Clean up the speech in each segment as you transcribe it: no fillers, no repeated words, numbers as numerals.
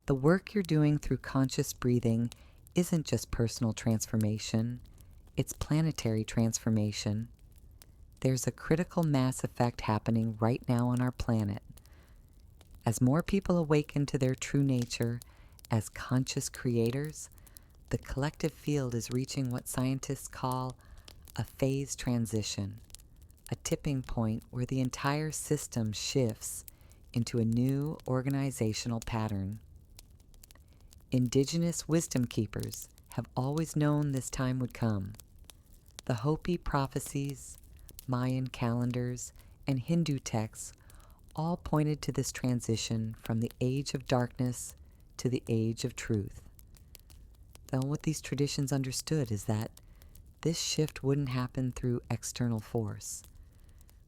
The work you're doing through conscious breathing isn't just personal transformation, it's planetary transformation. There's a critical mass effect happening right now on our planet. As more people awaken to their true nature as conscious creators, the collective field is reaching what scientists call a phase transition, a tipping point where the entire system shifts into a new organizational pattern. Indigenous wisdom keepers have always known this time would come. The Hopi prophecies, Mayan calendars, and Hindu texts all pointed to this transition from the age of darkness to the age of truth. Though what these traditions understood is that this shift wouldn't happen through external force,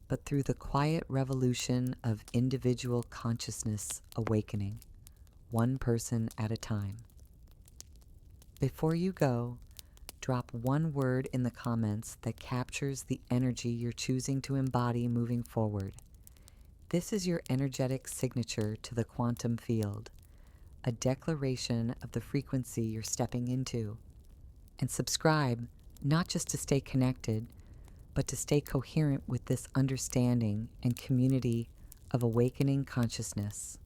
but through the quiet revolution of individual consciousness awakening, one person at a time. Before you go, drop one word in the comments that captures the energy you're choosing to embody moving forward. This is your energetic signature to the quantum field, a declaration of the frequency you're stepping into. And subscribe, not just to stay connected, but to stay coherent with this understanding and community of awakening consciousness.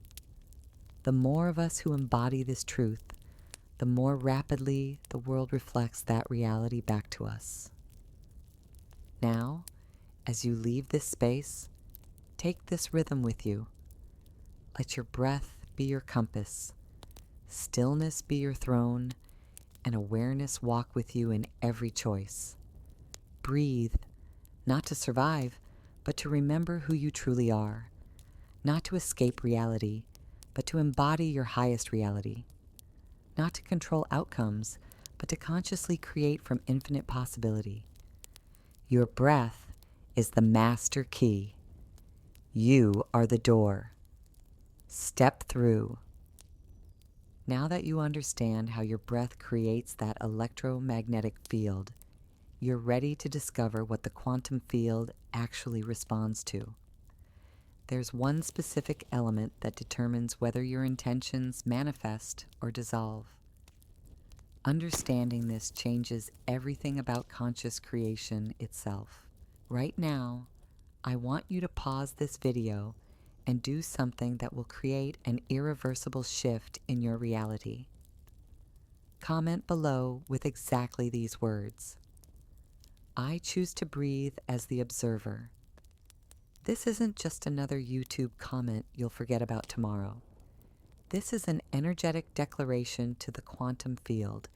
The more of us who embody this truth, the more rapidly the world reflects that reality back to us. Now, as you leave this space, take this rhythm with you. Let your breath be your compass, stillness be your throne, and awareness walk with you in every choice. Breathe, not to survive, but to remember who you truly are, not to escape reality, but to embody your highest reality, not to control outcomes, but to consciously create from infinite possibility. Your breath is the master key. You are the door. Step through. Now that you understand how your breath creates that electromagnetic field, you're ready to discover what the quantum field actually responds to. There's one specific element that determines whether your intentions manifest or dissolve. Understanding this changes everything about conscious creation itself. Right now, I want you to pause this video and do something that will create an irreversible shift in your reality. Comment below with exactly these words. I choose to breathe as the observer. This isn't just another YouTube comment you'll forget about tomorrow. This is an energetic declaration to the quantum field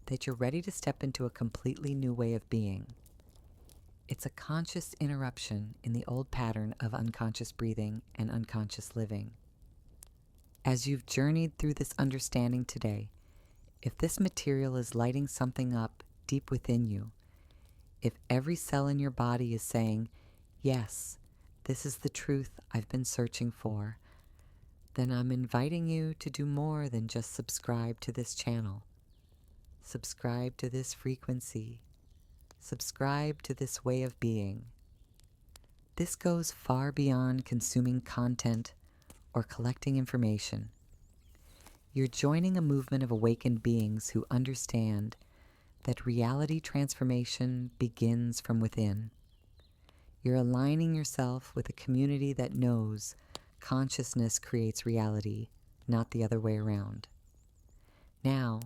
that you're ready to step into a completely new way of being. It's a conscious interruption in the old pattern of unconscious breathing and unconscious living. As you've journeyed through this understanding today, if this material is lighting something up deep within you, if every cell in your body is saying, yes, this is the truth I've been searching for, then I'm inviting you to do more than just subscribe to this channel. Subscribe to this frequency. Subscribe to this way of being. This goes far beyond consuming content or collecting information. You're joining a movement of awakened beings who understand that reality transformation begins from within. You're aligning yourself with a community that knows consciousness creates reality, not the other way around. Now,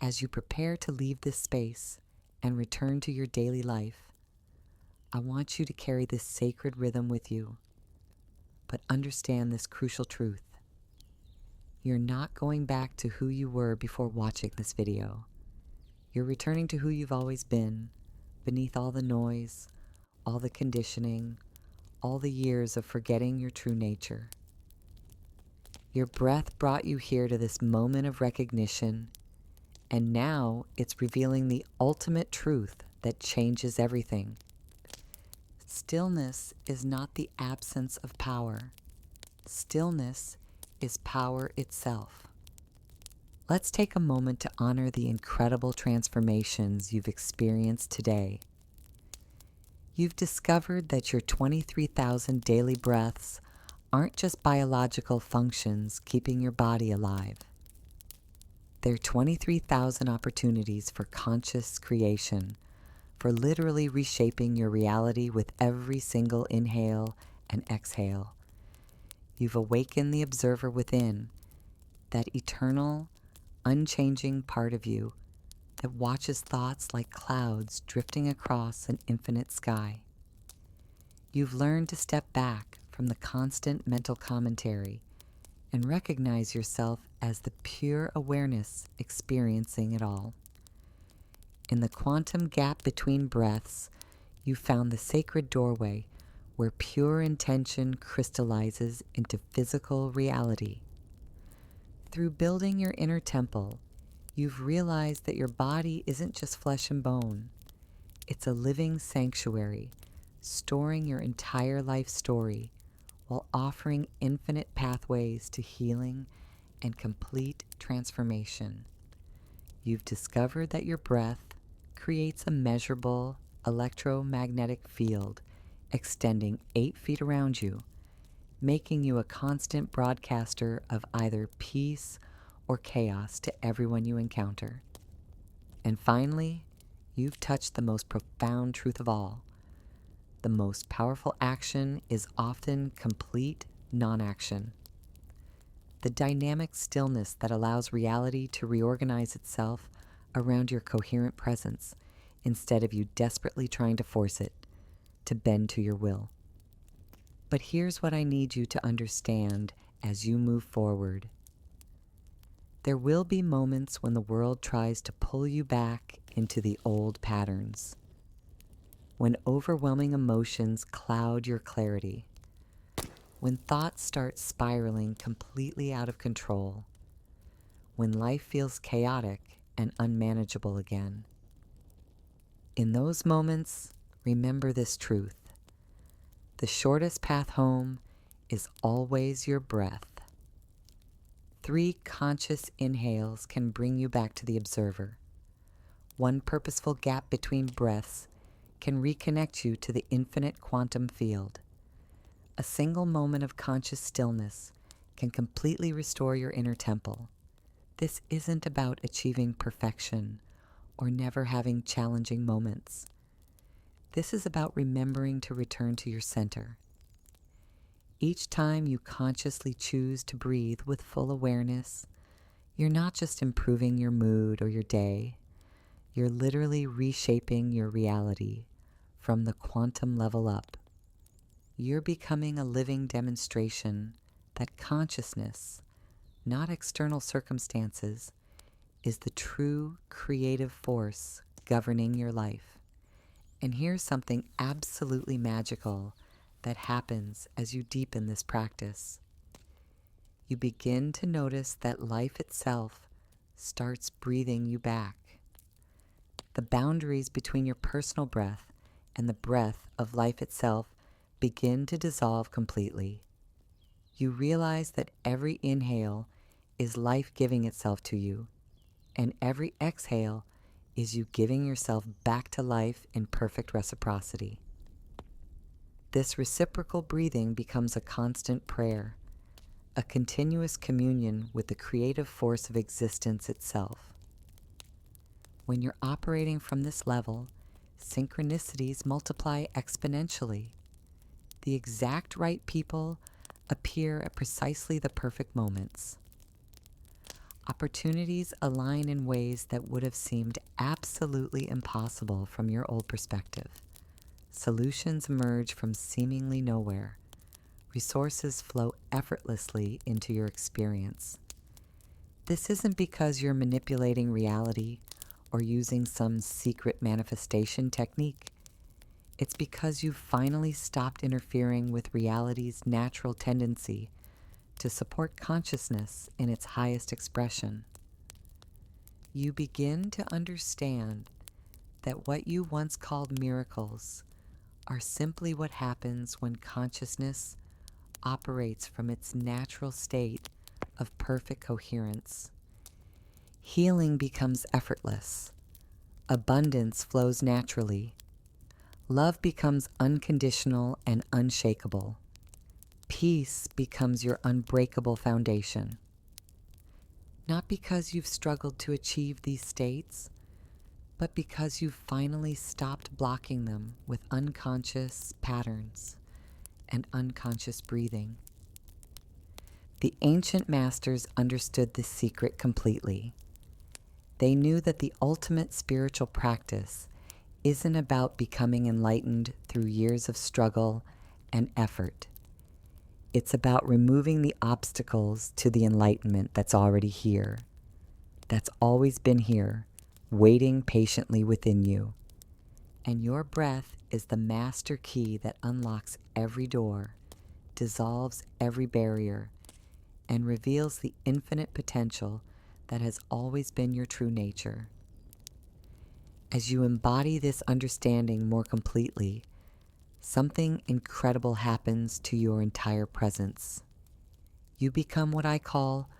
as you prepare to leave this space and return to your daily life, I want you to carry this sacred rhythm with you, but understand this crucial truth. You're not going back to who you were before watching this video. You're returning to who you've always been, beneath all the noise, all the conditioning, all the years of forgetting your true nature. Your breath brought you here to this moment of recognition, and now it's revealing the ultimate truth that changes everything. Stillness is not the absence of power. Stillness is power itself. Let's take a moment to honor the incredible transformations you've experienced today. You've discovered that your 23,000 daily breaths aren't just biological functions keeping your body alive. There are 23,000 opportunities for conscious creation, for literally reshaping your reality with every single inhale and exhale. You've awakened the observer within, that eternal, unchanging part of you that watches thoughts like clouds drifting across an infinite sky. You've learned to step back from the constant mental commentary and recognize yourself as the pure awareness experiencing it all. In the quantum gap between breaths, you found the sacred doorway where pure intention crystallizes into physical reality. Through building your inner temple, you've realized that your body isn't just flesh and bone. It's a living sanctuary, storing your entire life story while offering infinite pathways to healing and complete transformation. You've discovered that your breath creates a measurable electromagnetic field extending 8 feet around you, making you a constant broadcaster of either peace or chaos to everyone you encounter. And finally, you've touched the most profound truth of all. The most powerful action is often complete non-action. The dynamic stillness that allows reality to reorganize itself around your coherent presence instead of you desperately trying to force it to bend to your will. But here's what I need you to understand as you move forward. There will be moments when the world tries to pull you back into the old patterns, when overwhelming emotions cloud your clarity, when thoughts start spiraling completely out of control, when life feels chaotic and unmanageable again. In those moments, remember this truth. The shortest path home is always your breath. 3 conscious inhales can bring you back to the observer. 1 purposeful gap between breaths can reconnect you to the infinite quantum field. A single moment of conscious stillness can completely restore your inner temple. This isn't about achieving perfection or never having challenging moments. This is about remembering to return to your center. Each time you consciously choose to breathe with full awareness, you're not just improving your mood or your day, you're literally reshaping your reality from the quantum level up. You're becoming a living demonstration that consciousness, not external circumstances, is the true creative force governing your life. And here's something absolutely magical that happens as you deepen this practice. You begin to notice that life itself starts breathing you back. The boundaries between your personal breath and the breath of life itself begin to dissolve completely. You realize that every inhale is life giving itself to you, and every exhale is you giving yourself back to life in perfect reciprocity. This reciprocal breathing becomes a constant prayer, a continuous communion with the creative force of existence itself. When you're operating from this level, synchronicities multiply exponentially. The exact right people appear at precisely the perfect moments. Opportunities align in ways that would have seemed absolutely impossible from your old perspective. Solutions emerge from seemingly nowhere. Resources flow effortlessly into your experience. This isn't because you're manipulating reality or using some secret manifestation technique. It's because you've finally stopped interfering with reality's natural tendency to support consciousness in its highest expression. You begin to understand that what you once called miracles are simply what happens when consciousness operates from its natural state of perfect coherence. Healing becomes effortless. Abundance flows naturally. Love becomes unconditional and unshakable. Peace becomes your unbreakable foundation. Not because you've struggled to achieve these states, but because you've finally stopped blocking them with unconscious patterns and unconscious breathing. The ancient masters understood this secret completely. They knew that the ultimate spiritual practice isn't about becoming enlightened through years of struggle and effort. It's about removing the obstacles to the enlightenment that's already here, that's always been here, waiting patiently within you. And your breath is the master key that unlocks every door, dissolves every barrier, and reveals the infinite potential that has always been your true nature. As you embody this understanding more completely, something incredible happens to your entire presence. You become what I call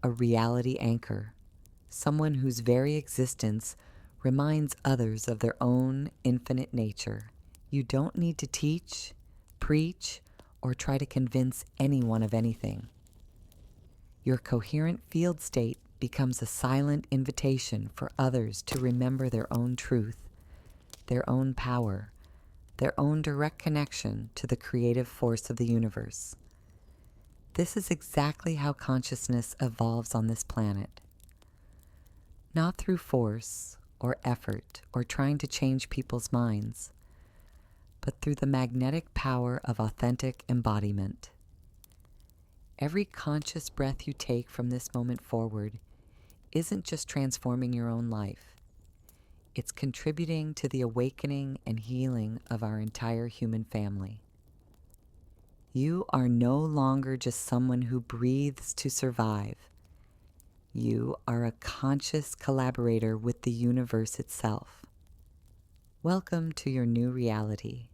a reality anchor, someone whose very existence reminds others of their own infinite nature. You don't need to teach, preach, or try to convince anyone of anything. Your coherent field state becomes a silent invitation for others to remember their own truth, their own power, their own direct connection to the creative force of the universe. This is exactly how consciousness evolves on this planet. Not through force or effort or trying to change people's minds, but through the magnetic power of authentic embodiment. Every conscious breath you take from this moment forward isn't just transforming your own life. It's contributing to the awakening and healing of our entire human family. You are no longer just someone who breathes to survive. You are a conscious collaborator with the universe itself. Welcome to your new reality.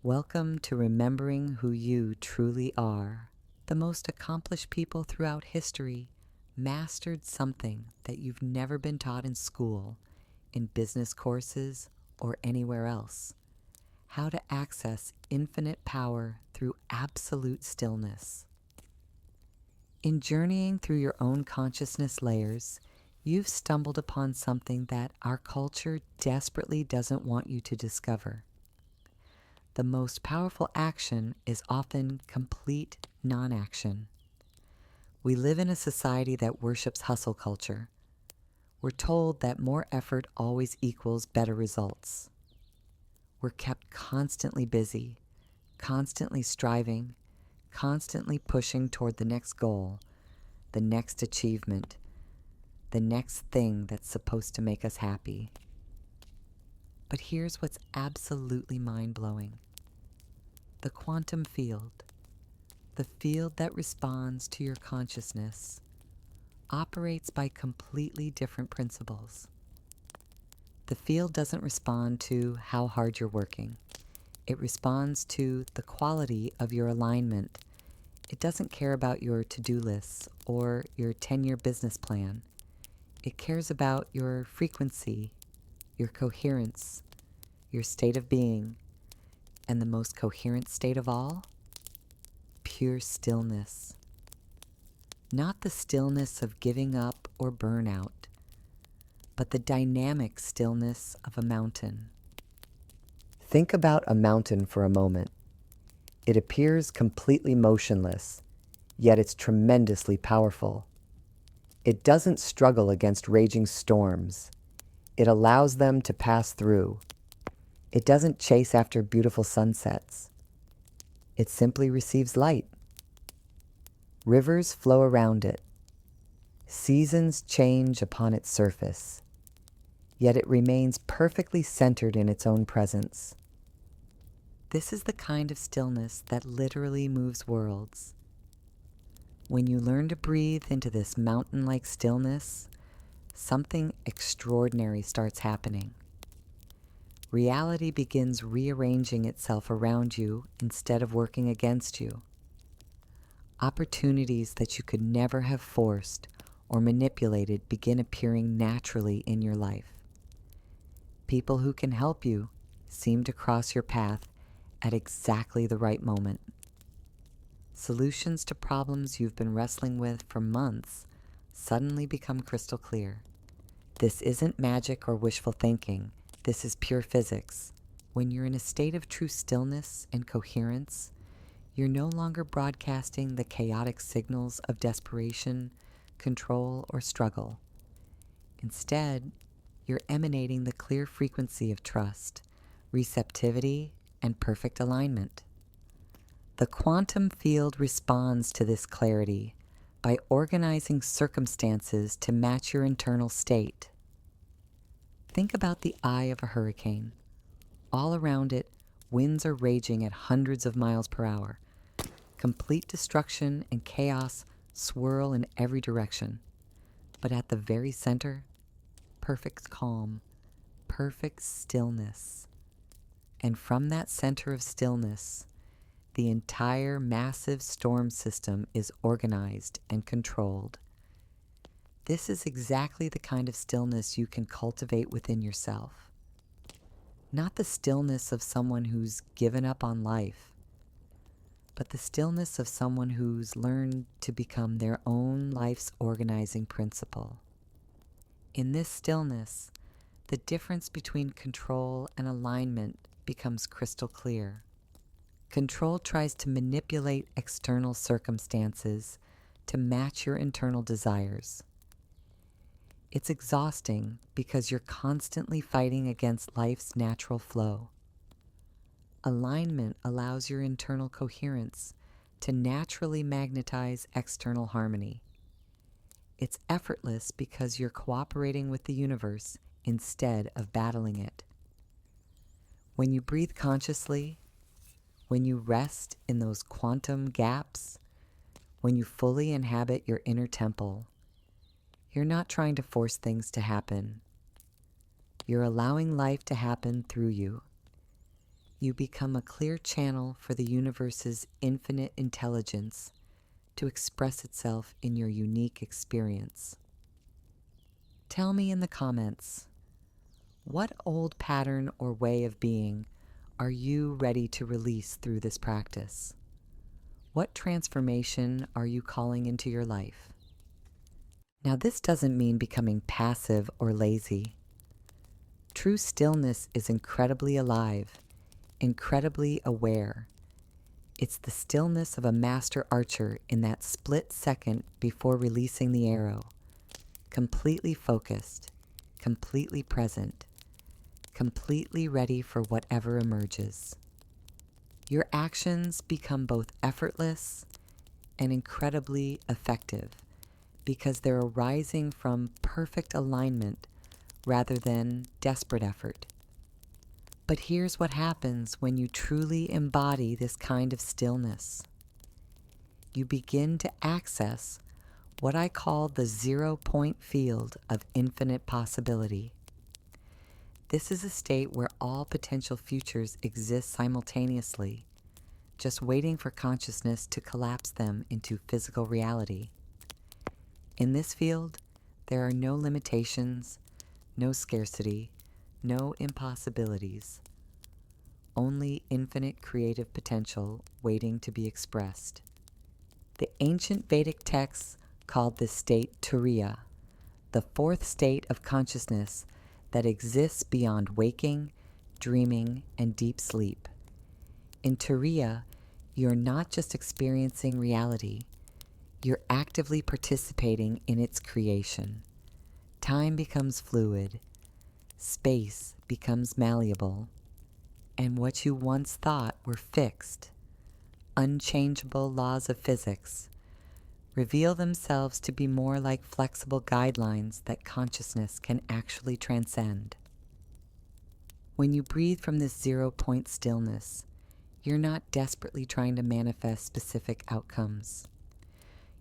Welcome to remembering who you truly are. The most accomplished people throughout history mastered something that you've never been taught in school, in business courses, or anywhere else. How to access infinite power through absolute stillness. In journeying through your own consciousness layers, you've stumbled upon something that our culture desperately doesn't want you to discover. The most powerful action is often complete non-action. We live in a society that worships hustle culture. We're told that more effort always equals better results. We're kept constantly busy, constantly striving, constantly pushing toward the next goal, the next achievement, the next thing that's supposed to make us happy. But here's what's absolutely mind-blowing. The quantum field, the field that responds to your consciousness, operates by completely different principles. The field doesn't respond to how hard you're working. It responds to the quality of your alignment. It doesn't care about your to-do lists or your 10-year business plan. It cares about your frequency, your coherence, your state of being, and the most coherent state of all, pure stillness. Not the stillness of giving up or burnout, but the dynamic stillness of a mountain. Think about a mountain for a moment. It appears completely motionless, yet it's tremendously powerful. It doesn't struggle against raging storms. It allows them to pass through. It doesn't chase after beautiful sunsets. It simply receives light. Rivers flow around it. Seasons change upon its surface. Yet it remains perfectly centered in its own presence. This is the kind of stillness that literally moves worlds. When you learn to breathe into this mountain-like stillness, something extraordinary starts happening. Reality begins rearranging itself around you instead of working against you. Opportunities that you could never have forced or manipulated begin appearing naturally in your life. People who can help you seem to cross your path at exactly the right moment. Solutions to problems you've been wrestling with for months suddenly become crystal clear. This isn't magic or wishful thinking. This is pure physics. When you're in a state of true stillness and coherence, you're no longer broadcasting the chaotic signals of desperation, control, or struggle. Instead, you're emanating the clear frequency of trust, receptivity, and perfect alignment. The quantum field responds to this clarity by organizing circumstances to match your internal state. Think about the eye of a hurricane. All around it, winds are raging at hundreds of miles per hour. Complete destruction and chaos swirl in every direction. But at the very center, perfect calm, perfect stillness. And from that center of stillness, the entire massive storm system is organized and controlled. This is exactly the kind of stillness you can cultivate within yourself. Not the stillness of someone who's given up on life, but the stillness of someone who's learned to become their own life's organizing principle. In this stillness, the difference between control and alignment becomes crystal clear. Control tries to manipulate external circumstances to match your internal desires. It's exhausting because you're constantly fighting against life's natural flow. Alignment allows your internal coherence to naturally magnetize external harmony. It's effortless because you're cooperating with the universe instead of battling it. When you breathe consciously, when you rest in those quantum gaps, when you fully inhabit your inner temple, you're not trying to force things to happen. You're allowing life to happen through you. You become a clear channel for the universe's infinite intelligence to express itself in your unique experience. Tell me in the comments, what old pattern or way of being are you ready to release through this practice? What transformation are you calling into your life? Now, this doesn't mean becoming passive or lazy. True stillness is incredibly alive, incredibly aware. It's the stillness of a master archer in that split second before releasing the arrow. Completely focused, completely present, completely ready for whatever emerges. Your actions become both effortless and incredibly effective because they're arising from perfect alignment rather than desperate effort. But here's what happens when you truly embody this kind of stillness. You begin to access what I call the 0-point field of infinite possibility. This is a state where all potential futures exist simultaneously, just waiting for consciousness to collapse them into physical reality. In this field, there are no limitations, no scarcity, no impossibilities. Only infinite creative potential waiting to be expressed. The ancient Vedic texts called this state Turiya, the fourth state of consciousness that exists beyond waking, dreaming, and deep sleep. In Turiya, you're not just experiencing reality, you're actively participating in its creation. Time becomes fluid, space becomes malleable, and what you once thought were fixed, unchangeable laws of physics reveal themselves to be more like flexible guidelines that consciousness can actually transcend. When you breathe from this 0-point stillness, you're not desperately trying to manifest specific outcomes.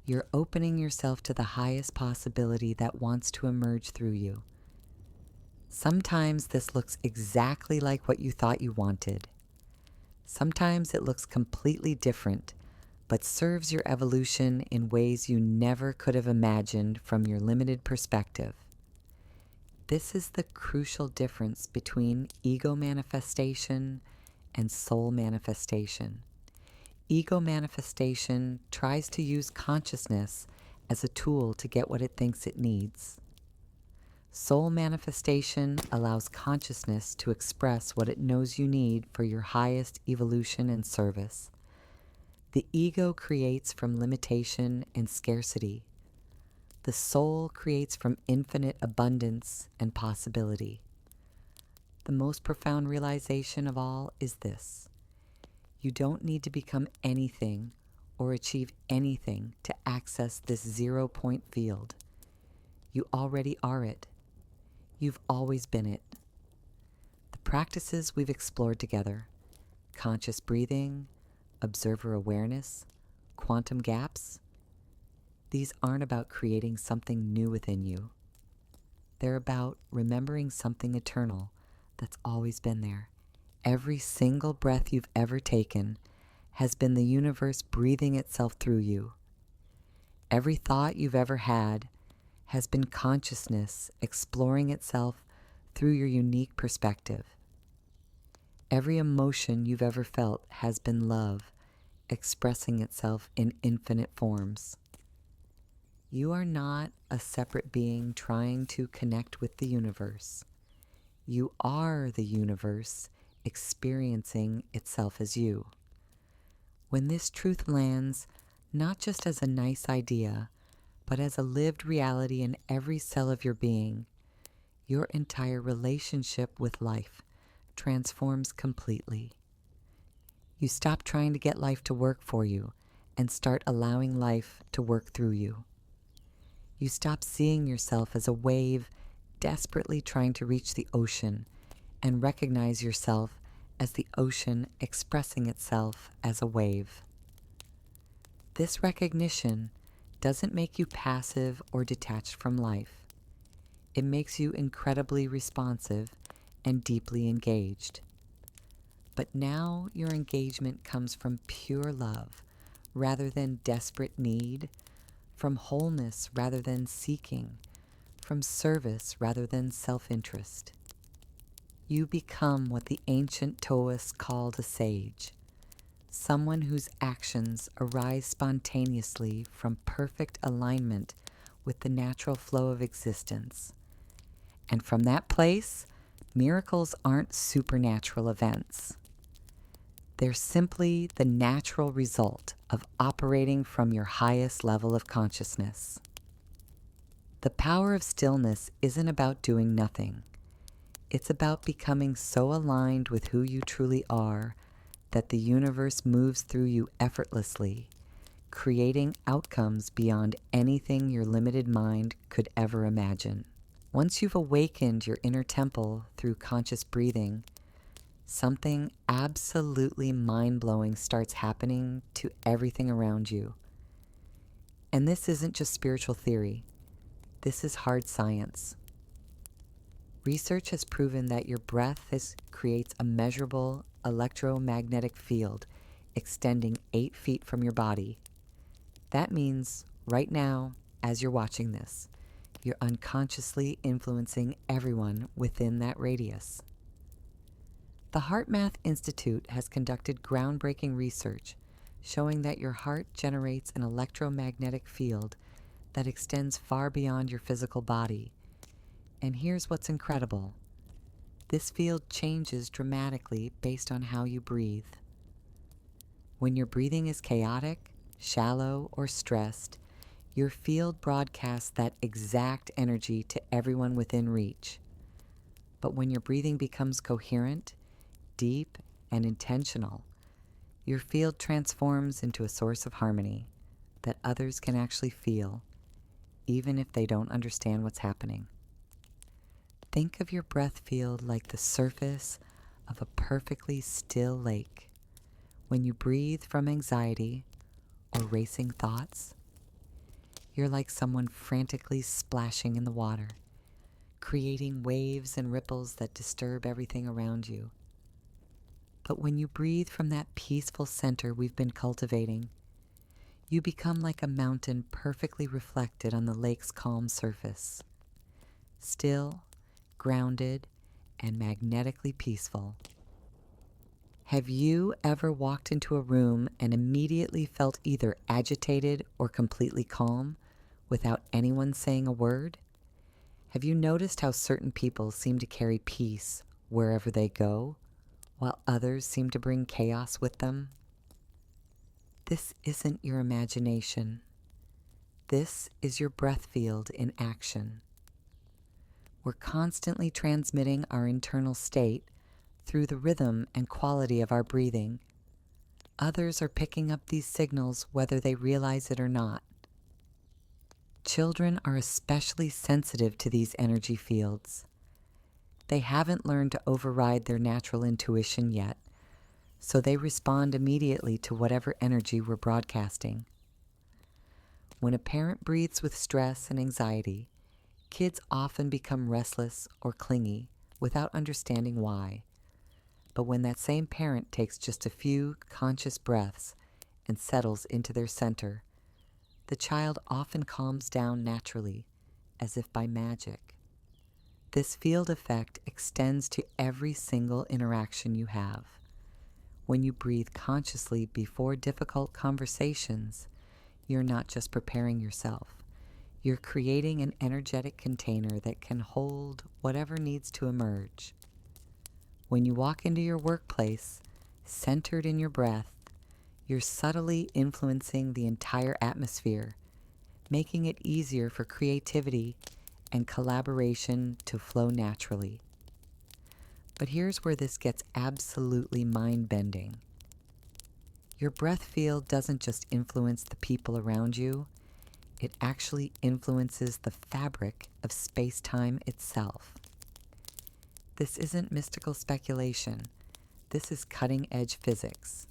You're opening yourself to the highest possibility that wants to emerge through you. Sometimes this looks exactly like what you thought you wanted. Sometimes it looks completely different, but serves your evolution in ways you never could have imagined from your limited perspective. This is the crucial difference between ego manifestation and soul manifestation. Ego manifestation tries to use consciousness as a tool to get what it thinks it needs. Soul manifestation allows consciousness to express what it knows you need for your highest evolution and service. The ego creates from limitation and scarcity. The soul creates from infinite abundance and possibility. The most profound realization of all is this: you don't need to become anything or achieve anything to access this 0-point field. You already are it. You've always been it. The practices we've explored together, conscious breathing, observer awareness, quantum gaps, these aren't about creating something new within you. They're about remembering something eternal that's always been there. Every single breath you've ever taken has been the universe breathing itself through you. Every thought you've ever had has been consciousness exploring itself through your unique perspective. Every emotion you've ever felt has been love expressing itself in infinite forms. You are not a separate being trying to connect with the universe. You are the universe experiencing itself as you. When this truth lands, not just as a nice idea, but as a lived reality in every cell of your being, your entire relationship with life transforms completely. You stop trying to get life to work for you and start allowing life to work through you. You stop seeing yourself as a wave desperately trying to reach the ocean and recognize yourself as the ocean expressing itself as a wave. This recognition doesn't make you passive or detached from life. It makes you incredibly responsive and deeply engaged. But now your engagement comes from pure love rather than desperate need, from wholeness rather than seeking, from service rather than self-interest. You become what the ancient Taoists called a sage, someone whose actions arise spontaneously from perfect alignment with the natural flow of existence. And from that place, miracles aren't supernatural events. They're simply the natural result of operating from your highest level of consciousness. The power of stillness isn't about doing nothing. It's about becoming so aligned with who you truly are that the universe moves through you effortlessly, creating outcomes beyond anything your limited mind could ever imagine. Once you've awakened your inner temple through conscious breathing, something absolutely mind-blowing starts happening to everything around you. And this isn't just spiritual theory. This is hard science. Research has proven that your breath creates a measurable electromagnetic field extending 8 feet from your body. That means right now, as you're watching this, you're unconsciously influencing everyone within that radius. The HeartMath Institute has conducted groundbreaking research showing that your heart generates an electromagnetic field that extends far beyond your physical body. And here's what's incredible. This field changes dramatically based on how you breathe. When your breathing is chaotic, shallow, or stressed, your field broadcasts that exact energy to everyone within reach. But when your breathing becomes coherent, deep, and intentional, your field transforms into a source of harmony that others can actually feel, even if they don't understand what's happening. Think of your breath field like the surface of a perfectly still lake. When you breathe from anxiety or racing thoughts, you're like someone frantically splashing in the water, creating waves and ripples that disturb everything around you. But when you breathe from that peaceful center we've been cultivating, you become like a mountain perfectly reflected on the lake's calm surface. Still, grounded, and magnetically peaceful. Have you ever walked into a room and immediately felt either agitated or completely calm without anyone saying a word? Have you noticed how certain people seem to carry peace wherever they go, while others seem to bring chaos with them? This isn't your imagination. This is your breath field in action. We're constantly transmitting our internal state through the rhythm and quality of our breathing. Others are picking up these signals whether they realize it or not. Children are especially sensitive to these energy fields. They haven't learned to override their natural intuition yet, so they respond immediately to whatever energy we're broadcasting. When a parent breathes with stress and anxiety, kids often become restless or clingy without understanding why. But when that same parent takes just a few conscious breaths and settles into their center, the child often calms down naturally, as if by magic. This field effect extends to every single interaction you have. When you breathe consciously before difficult conversations, you're not just preparing yourself. You're creating an energetic container that can hold whatever needs to emerge. When you walk into your workplace, centered in your breath, you're subtly influencing the entire atmosphere, making it easier for creativity and collaboration to flow naturally. But here's where this gets absolutely mind-bending. Your breath field doesn't just influence the people around you, it actually influences the fabric of space-time itself. This isn't mystical speculation. This is cutting-edge physics.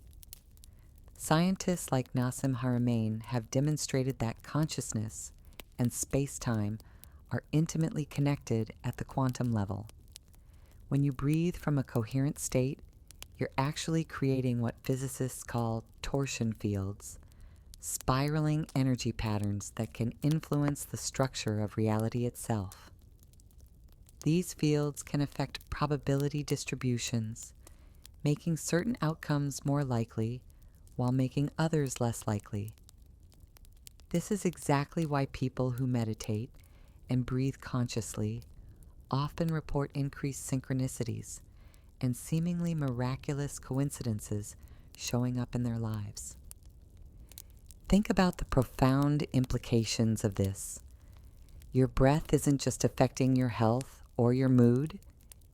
Scientists like Nassim Haramein have demonstrated that consciousness and space-time are intimately connected at the quantum level. When you breathe from a coherent state, you're actually creating what physicists call torsion fields, spiraling energy patterns that can influence the structure of reality itself. These fields can affect probability distributions, making certain outcomes more likely while making others less likely. This is exactly why people who meditate and breathe consciously often report increased synchronicities and seemingly miraculous coincidences showing up in their lives. Think about the profound implications of this. Your breath isn't just affecting your health or your mood,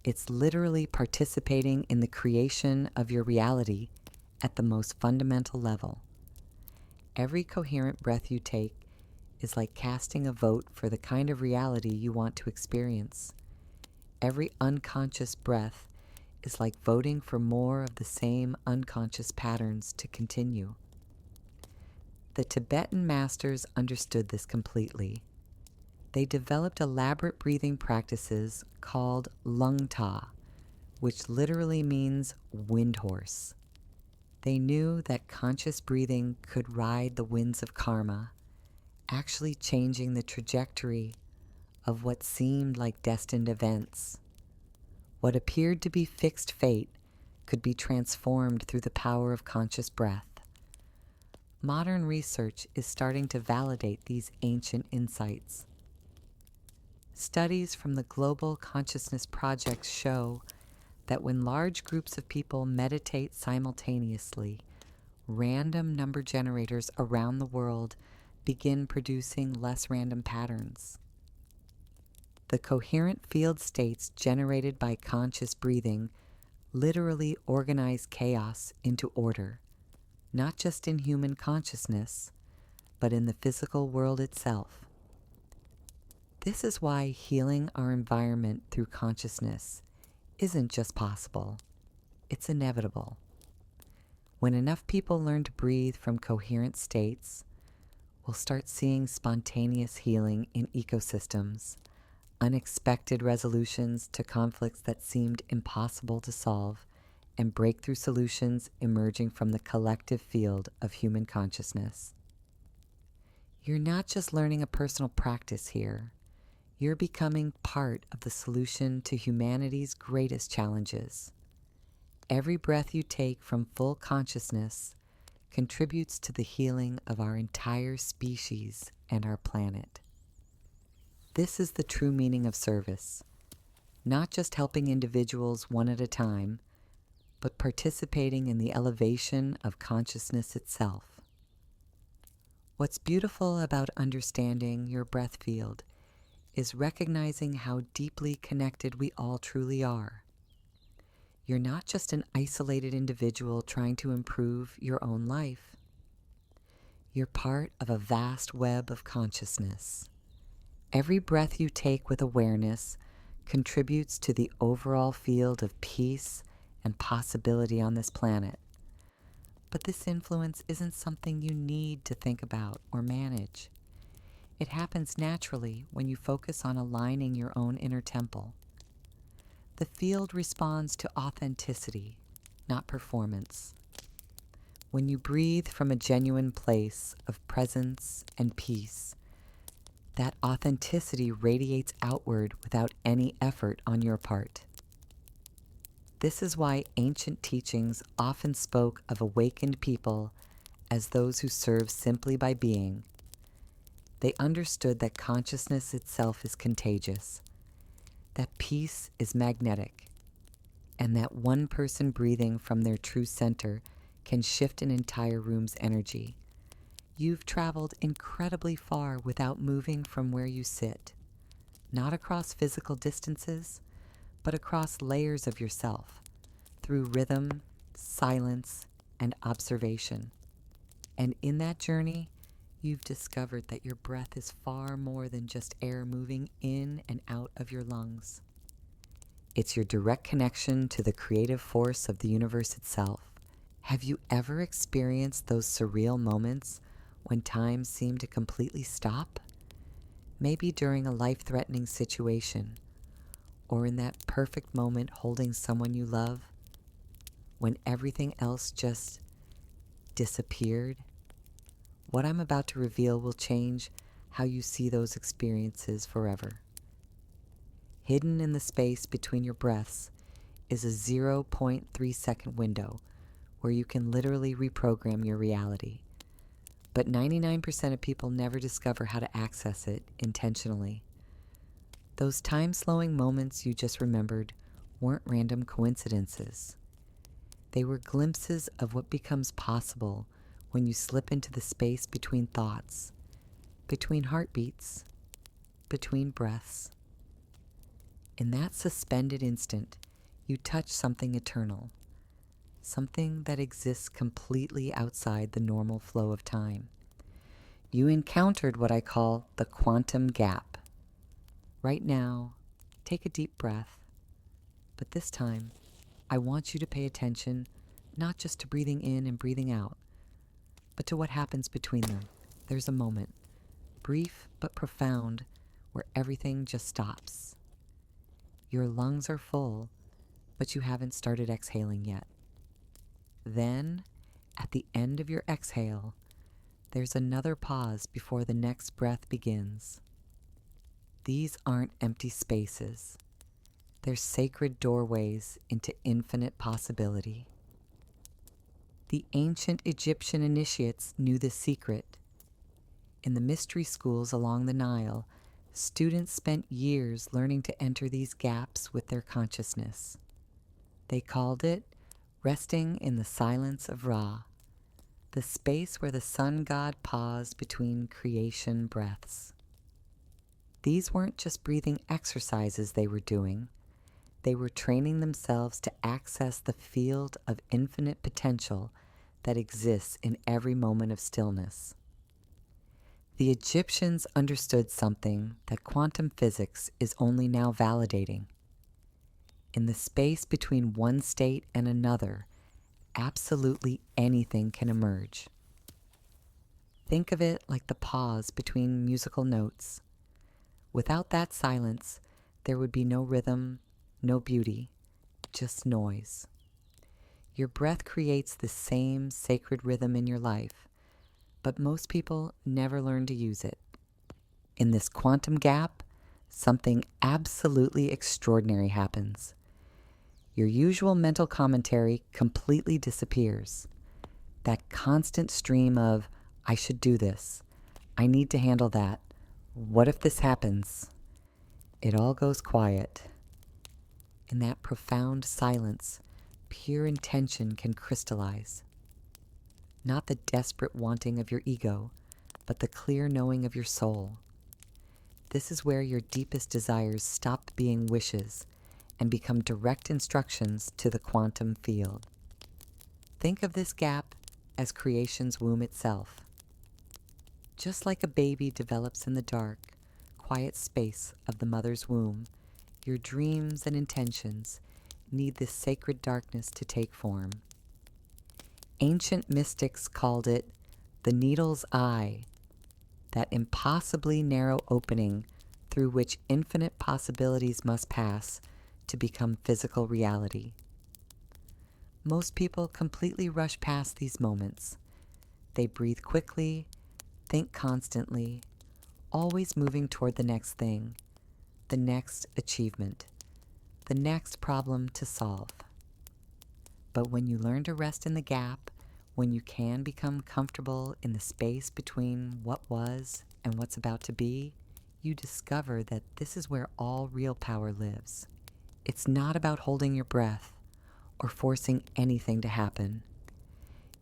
it's literally participating in the creation of your reality at the most fundamental level. Every coherent breath you take is like casting a vote for the kind of reality you want to experience. Every unconscious breath is like voting for more of the same unconscious patterns to continue. The Tibetan masters understood this completely. They developed elaborate breathing practices called lung ta, which literally means wind horse. They knew that conscious breathing could ride the winds of karma, actually changing the trajectory of what seemed like destined events. What appeared to be fixed fate could be transformed through the power of conscious breath. Modern research is starting to validate these ancient insights. Studies from the Global Consciousness Project show that when large groups of people meditate simultaneously, random number generators around the world begin producing less random patterns. The coherent field states generated by conscious breathing literally organize chaos into order, not just in human consciousness, but in the physical world itself. This is why healing our environment through consciousness isn't just possible, it's inevitable. When enough people learn to breathe from coherent states, we'll start seeing spontaneous healing in ecosystems, unexpected resolutions to conflicts that seemed impossible to solve, and breakthrough solutions emerging from the collective field of human consciousness. You're not just learning a personal practice here. You're becoming part of the solution to humanity's greatest challenges. Every breath you take from full consciousness contributes to the healing of our entire species and our planet. This is the true meaning of service, not just helping individuals one at a time, but participating in the elevation of consciousness itself. What's beautiful about understanding your breath field is recognizing how deeply connected we all truly are. You're not just an isolated individual trying to improve your own life. You're part of a vast web of consciousness. Every breath you take with awareness contributes to the overall field of peace and possibility on this planet. But this influence isn't something you need to think about or manage. It happens naturally when you focus on aligning your own inner temple. The field responds to authenticity, not performance. When you breathe from a genuine place of presence and peace, that authenticity radiates outward without any effort on your part. This is why ancient teachings often spoke of awakened people as those who serve simply by being. They understood that consciousness itself is contagious, that peace is magnetic, and that one person breathing from their true center can shift an entire room's energy. You've traveled incredibly far without moving from where you sit, not across physical distances, but across layers of yourself, through rhythm, silence, and observation. And in that journey, you've discovered that your breath is far more than just air moving in and out of your lungs. It's your direct connection to the creative force of the universe itself. Have you ever experienced those surreal moments when time seemed to completely stop? Maybe during a life-threatening situation, or in that perfect moment holding someone you love, when everything else just disappeared. What I'm about to reveal will change how you see those experiences forever. Hidden in the space between your breaths is a 0.3-second window where you can literally reprogram your reality. But 99% of people never discover how to access it intentionally. Those time-slowing moments you just remembered weren't random coincidences. They were glimpses of what becomes possible when you slip into the space between thoughts, between heartbeats, between breaths. In that suspended instant, you touch something eternal, something that exists completely outside the normal flow of time. You encountered what I call the quantum gap. Right now, take a deep breath, but this time, I want you to pay attention not just to breathing in and breathing out, but to what happens between them. There's a moment, brief but profound, where everything just stops. Your lungs are full, but you haven't started exhaling yet. Then, at the end of your exhale, there's another pause before the next breath begins. These aren't empty spaces. They're sacred doorways into infinite possibility. The ancient Egyptian initiates knew this secret. In the mystery schools along the Nile, students spent years learning to enter these gaps with their consciousness. They called it resting in the silence of Ra, the space where the sun god paused between creation breaths. These weren't just breathing exercises they were doing. They were training themselves to access the field of infinite potential that exists in every moment of stillness. The Egyptians understood something that quantum physics is only now validating. In the space between one state and another, absolutely anything can emerge. Think of it like the pause between musical notes. Without that silence, there would be no rhythm, no beauty, just noise. Your breath creates the same sacred rhythm in your life, but most people never learn to use it. In this quantum gap, something absolutely extraordinary happens. Your usual mental commentary completely disappears. That constant stream of, I should do this, I need to handle that. What if this happens? It all goes quiet. In that profound silence, pure intention can crystallize. Not the desperate wanting of your ego, but the clear knowing of your soul. This is where your deepest desires stop being wishes and become direct instructions to the quantum field. Think of this gap as creation's womb itself. Just like a baby develops in the dark, quiet space of the mother's womb, your dreams and intentions need this sacred darkness to take form. Ancient mystics called it the needle's eye, that impossibly narrow opening through which infinite possibilities must pass to become physical reality. Most people completely rush past these moments. They breathe quickly, think constantly, always moving toward the next thing, the next achievement, the next problem to solve. But when you learn to rest in the gap, when you can become comfortable in the space between what was and what's about to be, you discover that this is where all real power lives. It's not about holding your breath or forcing anything to happen.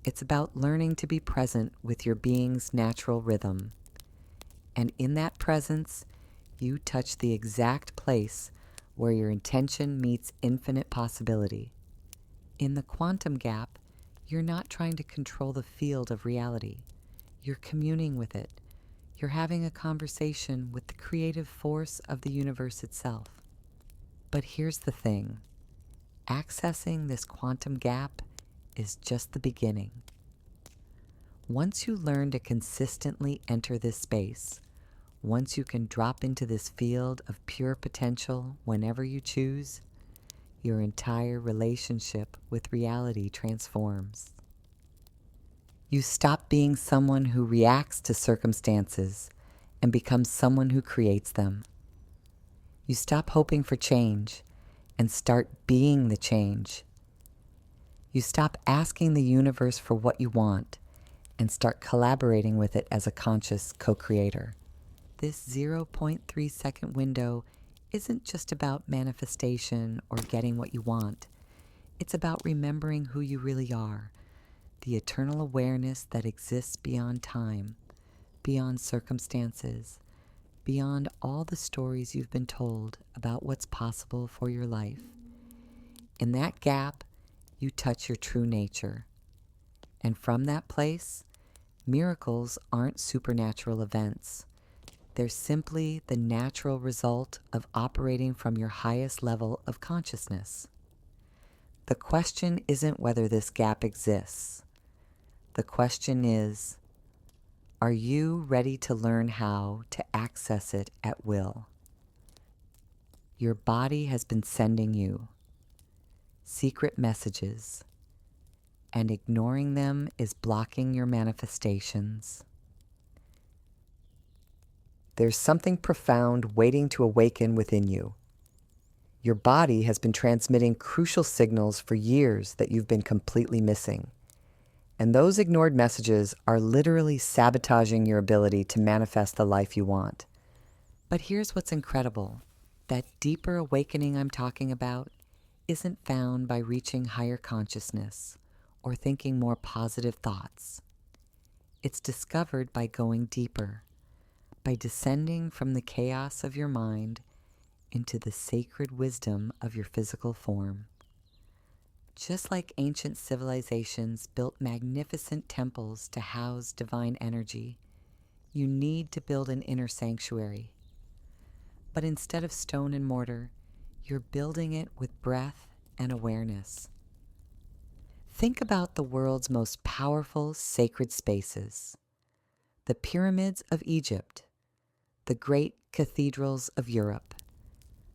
It's about learning to be present with your being's natural rhythm. And in that presence, you touch the exact place where your intention meets infinite possibility. In the quantum gap, you're not trying to control the field of reality. You're communing with it. You're having a conversation with the creative force of the universe itself. But here's the thing. Accessing this quantum gap is just the beginning. Once you learn to consistently enter this space, once you can drop into this field of pure potential whenever you choose, your entire relationship with reality transforms. You stop being someone who reacts to circumstances and becomes someone who creates them. You stop hoping for change and start being the change. You stop asking the universe for what you want and start collaborating with it as a conscious co-creator. This 0.3 second window isn't just about manifestation or getting what you want. It's about remembering who you really are, the eternal awareness that exists beyond time, beyond circumstances, beyond all the stories you've been told about what's possible for your life. In that gap, you touch your true nature. And from that place, miracles aren't supernatural events. They're simply the natural result of operating from your highest level of consciousness. The question isn't whether this gap exists. The question is, are you ready to learn how to access it at will? Your body has been sending you secret messages, and ignoring them is blocking your manifestations. There's something profound waiting to awaken within you. Your body has been transmitting crucial signals for years that you've been completely missing. And those ignored messages are literally sabotaging your ability to manifest the life you want. But here's what's incredible. That deeper awakening I'm talking about isn't found by reaching higher consciousness or thinking more positive thoughts. It's discovered by going deeper, by descending from the chaos of your mind into the sacred wisdom of your physical form. Just like ancient civilizations built magnificent temples to house divine energy, you need to build an inner sanctuary. But instead of stone and mortar, you're building it with breath and awareness. Think about the world's most powerful sacred spaces. The pyramids of Egypt, the great cathedrals of Europe,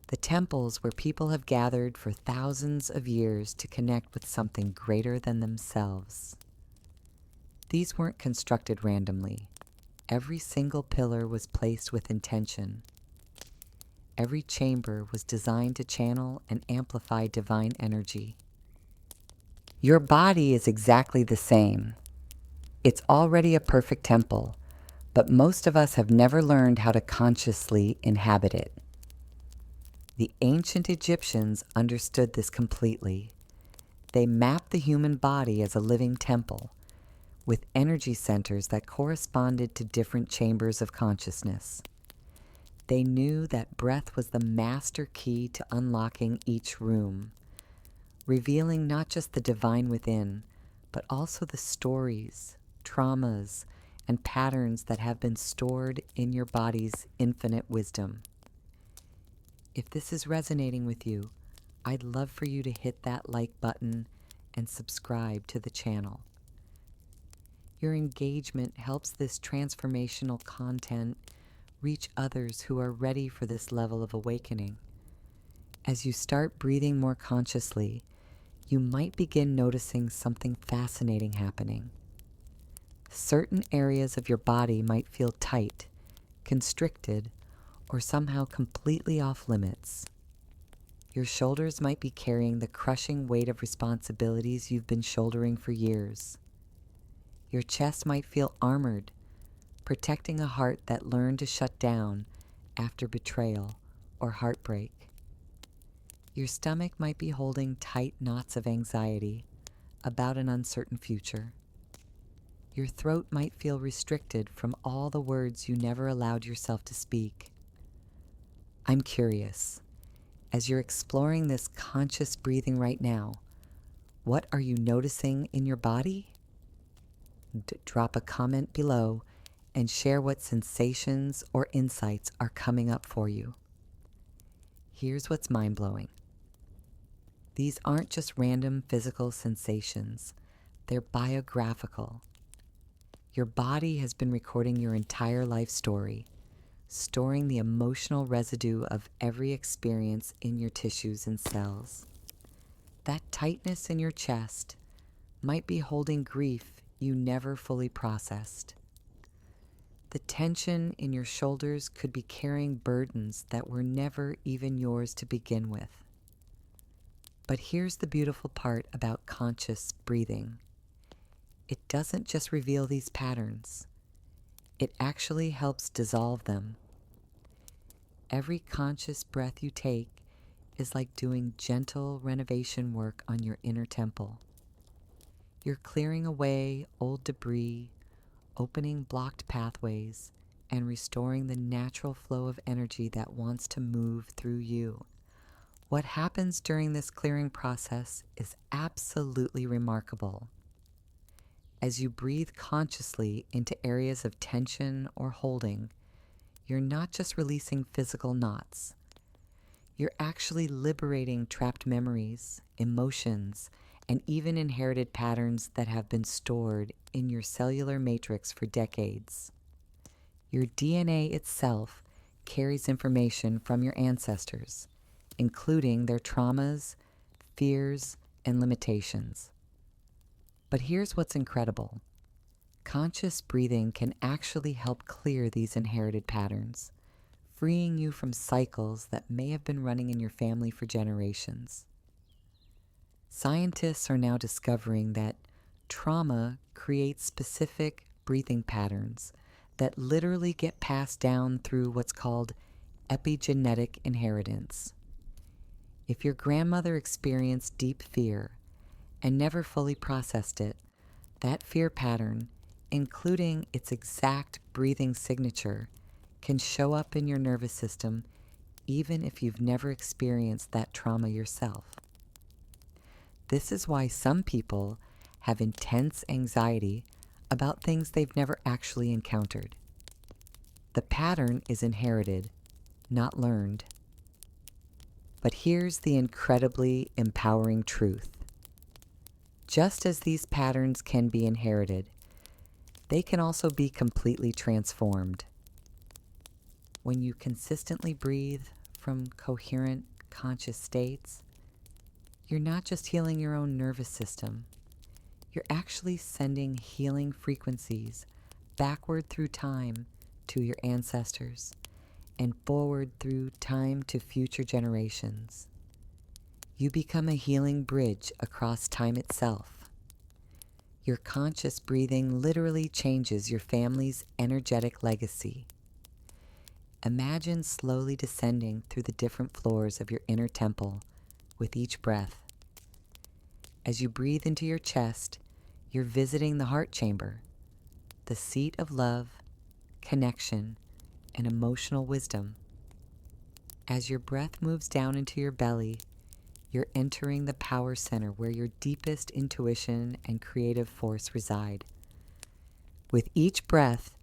the temples where people have gathered for thousands of years to connect with something greater than themselves. These weren't constructed randomly. Every single pillar was placed with intention. Every chamber was designed to channel and amplify divine energy. Your body is exactly the same. It's already a perfect temple, but most of us have never learned how to consciously inhabit it. The ancient Egyptians understood this completely. They mapped the human body as a living temple, with energy centers that corresponded to different chambers of consciousness. They knew that breath was the master key to unlocking each room, revealing not just the divine within, but also the stories, traumas, and patterns that have been stored in your body's infinite wisdom. If this is resonating with you, I'd love for you to hit that like button and subscribe to the channel. Your engagement helps this transformational content reach others who are ready for this level of awakening. As you start breathing more consciously, you might begin noticing something fascinating happening. Certain areas of your body might feel tight, constricted, or somehow completely off limits. Your shoulders might be carrying the crushing weight of responsibilities you've been shouldering for years. Your chest might feel armored, protecting a heart that learned to shut down after betrayal or heartbreak. Your stomach might be holding tight knots of anxiety about an uncertain future. Your throat might feel restricted from all the words you never allowed yourself to speak. I'm curious, as you're exploring this conscious breathing right now, what are you noticing in your body? Drop a comment below and share what sensations or insights are coming up for you. Here's what's mind-blowing. These aren't just random physical sensations. They're biographical. Your body has been recording your entire life story, storing the emotional residue of every experience in your tissues and cells. That tightness in your chest might be holding grief you never fully processed. The tension in your shoulders could be carrying burdens that were never even yours to begin with. But here's the beautiful part about conscious breathing. It doesn't just reveal these patterns. It actually helps dissolve them. Every conscious breath you take is like doing gentle renovation work on your inner temple. You're clearing away old debris, opening blocked pathways, and restoring the natural flow of energy that wants to move through you. What happens during this clearing process is absolutely remarkable. As you breathe consciously into areas of tension or holding, you're not just releasing physical knots. You're actually liberating trapped memories, emotions, and even inherited patterns that have been stored in your cellular matrix for decades. Your DNA itself carries information from your ancestors, including their traumas, fears, and limitations. But here's what's incredible. Conscious breathing can actually help clear these inherited patterns, freeing you from cycles that may have been running in your family for generations. Scientists are now discovering that trauma creates specific breathing patterns that literally get passed down through what's called epigenetic inheritance. If your grandmother experienced deep fear and never fully processed it, that fear pattern, including its exact breathing signature, can show up in your nervous system even if you've never experienced that trauma yourself. This is why some people have intense anxiety about things they've never actually encountered. The pattern is inherited, not learned. But here's the incredibly empowering truth. Just as these patterns can be inherited, they can also be completely transformed. When you consistently breathe from coherent, conscious states, you're not just healing your own nervous system. You're actually sending healing frequencies backward through time to your ancestors and forward through time to future generations. You become a healing bridge across time itself. Your conscious breathing literally changes your family's energetic legacy. Imagine slowly descending through the different floors of your inner temple with each breath. As you breathe into your chest, you're visiting the heart chamber, the seat of love, connection, and emotional wisdom. As your breath moves down into your belly, you're entering the power center where your deepest intuition and creative force reside. With each breath,